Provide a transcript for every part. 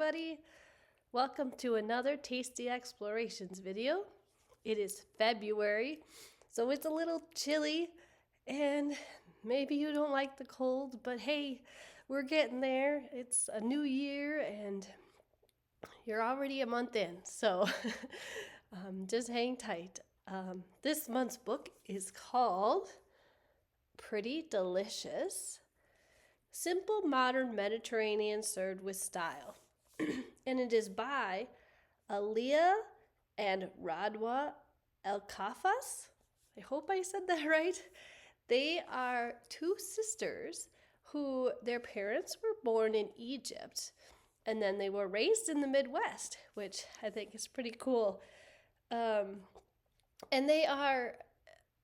everybody. Welcome to another Tasty Explorations video. It is February, so it's a little chilly and maybe you don't like the cold, but hey, we're getting there. It's a new year and you're already a month in, so just hang tight. This month's book is called Pretty Delicious. Simple Modern Mediterranean Served with Style. And it is by Alia and Elkaffas. I hope I said that right. They are two sisters who their parents were born in Egypt and then they were raised in the Midwest, which I think is pretty cool. And they are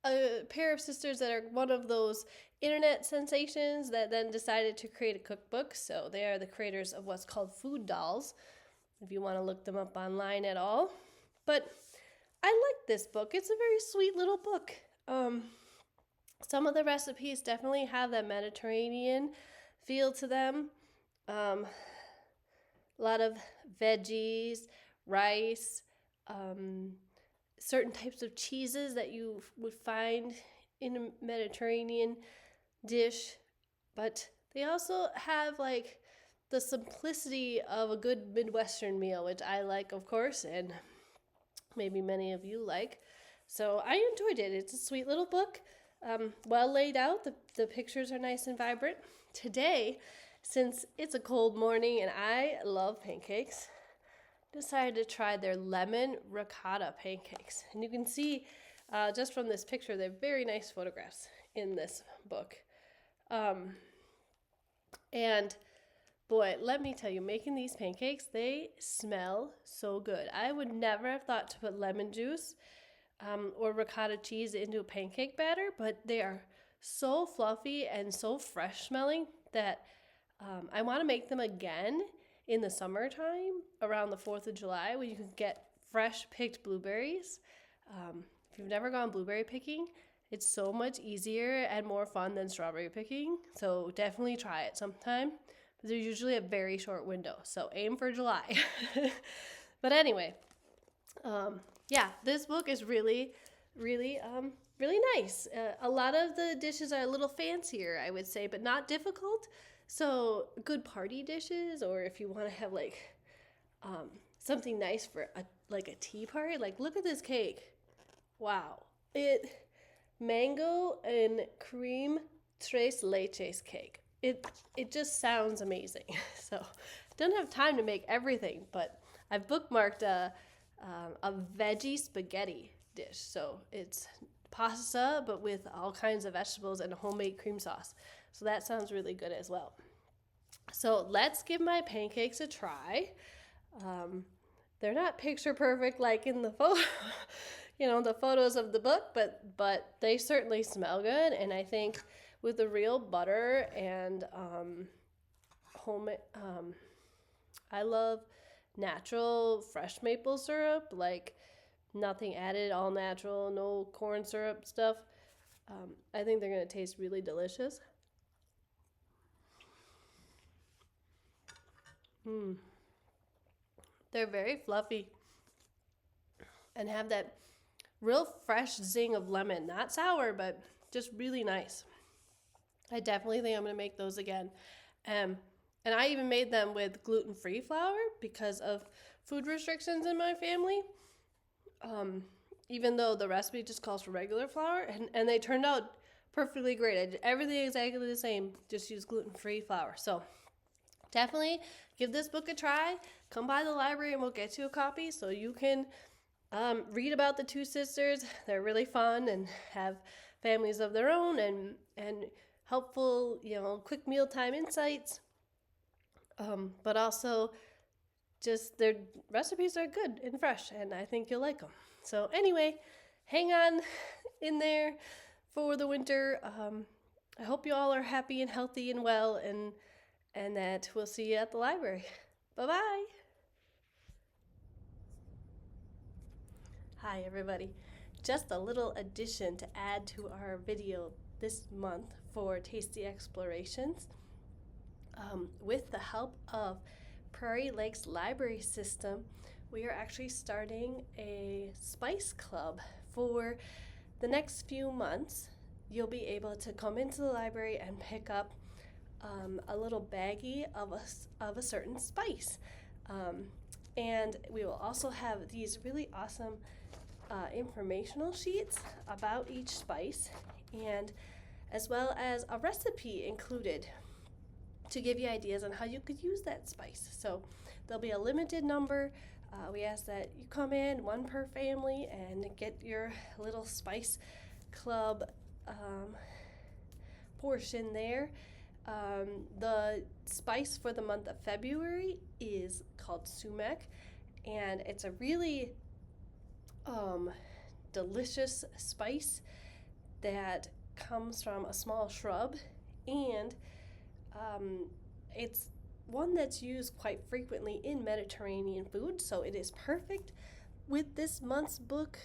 a pair of sisters that are one of those internet sensations that then decided to create a cookbook. So they are the creators of what's called food dolls, if you want to look them up online at all. But I like this book. It's a very sweet little book. Some of the recipes definitely have that Mediterranean feel to them. A lot of veggies, rice, certain types of cheeses that you would find in a Mediterranean dish, but they also have like the simplicity of a good Midwestern meal, which I like, of course, and maybe many of you like. So I enjoyed it. It's a sweet little book, well laid out. The pictures are nice and vibrant. Today, since it's a cold morning and I love pancakes, decided to try their lemon ricotta pancakes. And you can see just from this picture, they're very nice photographs in this book. And boy, let me tell you, making these pancakes, they smell so good. I would never have thought to put lemon juice or ricotta cheese into a pancake batter, but they are so fluffy and so fresh smelling that I want to make them again in the summertime around the 4th of July when you can get fresh picked blueberries. If you've never gone blueberry picking, it's so much easier and more fun than strawberry picking. So definitely try it sometime. But there's usually a very short window, so aim for July. But anyway, yeah, this book is really nice. A lot of the dishes are a little fancier, I would say, but not difficult. So good party dishes, or if you want to have like something nice for a tea party, like look at this cake. Wow. Mango and cream tres leches cake. It just sounds amazing. So I don't have time to make everything, but I've bookmarked a veggie spaghetti dish. So it's pasta, but with all kinds of vegetables and a homemade cream sauce. So that sounds really good as well. So let's give my pancakes a try. They're not picture perfect like in the the photos of the book, but they certainly smell good. And I think with the real butter and I love natural fresh maple syrup, like nothing added, all natural, no corn syrup stuff. I think they're going to taste really delicious. They're very fluffy and have that real fresh zing of lemon. Not sour, but just really nice. I definitely think I'm going to make those again. And I even made them with gluten-free flour because of food restrictions in my family. Even though the recipe just calls for regular flour, and they turned out perfectly great. I did everything exactly the same, just use gluten-free flour. So definitely give this book a try. Come by the library and we'll get you a copy so you can read about the two sisters. They're really fun and have families of their own and helpful, quick mealtime insights. But also just their recipes are good and fresh, and I think you'll like them. So anyway, hang on in there for the winter. I hope you all are happy and healthy and well, and that we'll see you at the library. Bye-bye. Hi, everybody. Just a little addition to add to our video this month for Tasty Explorations. With the help of Prairie Lakes Library System, we are actually starting a spice club for the next few months. You'll be able to come into the library and pick up a little baggie of a certain spice. And we will also have these really awesome informational sheets about each spice, and as well as a recipe included to give you ideas on how you could use that spice. So there'll be a limited number. We ask that you come in, one per family, and get your little spice club portion there. The spice for the month of February is called sumac, and it's a really delicious spice that comes from a small shrub, and it's one that's used quite frequently in Mediterranean food, so it is perfect with this month's book.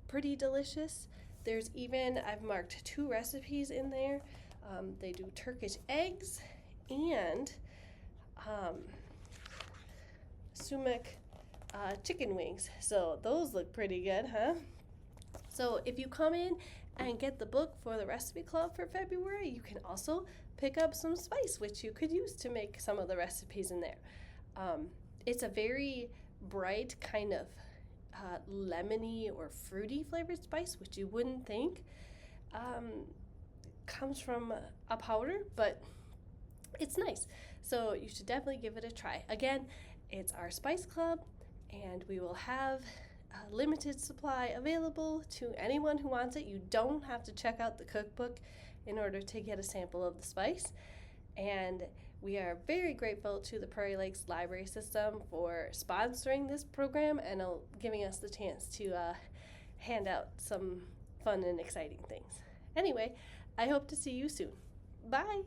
Pretty delicious. There's even, I've marked 2 recipes in there. They do Turkish eggs and sumac chicken wings. So those look pretty good, huh? So if you come in and get the book for the recipe club for February, you can also pick up some spice, which you could use to make some of the recipes in there. It's a very bright kind of lemony or fruity flavored spice, which you wouldn't think comes from a powder, but it's nice. So you should definitely give it a try. Again, it's our spice club, and we will have a limited supply available to anyone who wants it. You don't have to check out the cookbook in order to get a sample of the spice. And we are very grateful to the Prairie Lakes Library System for sponsoring this program and giving us the chance to hand out some fun and exciting things. Anyway, I hope to see you soon. Bye!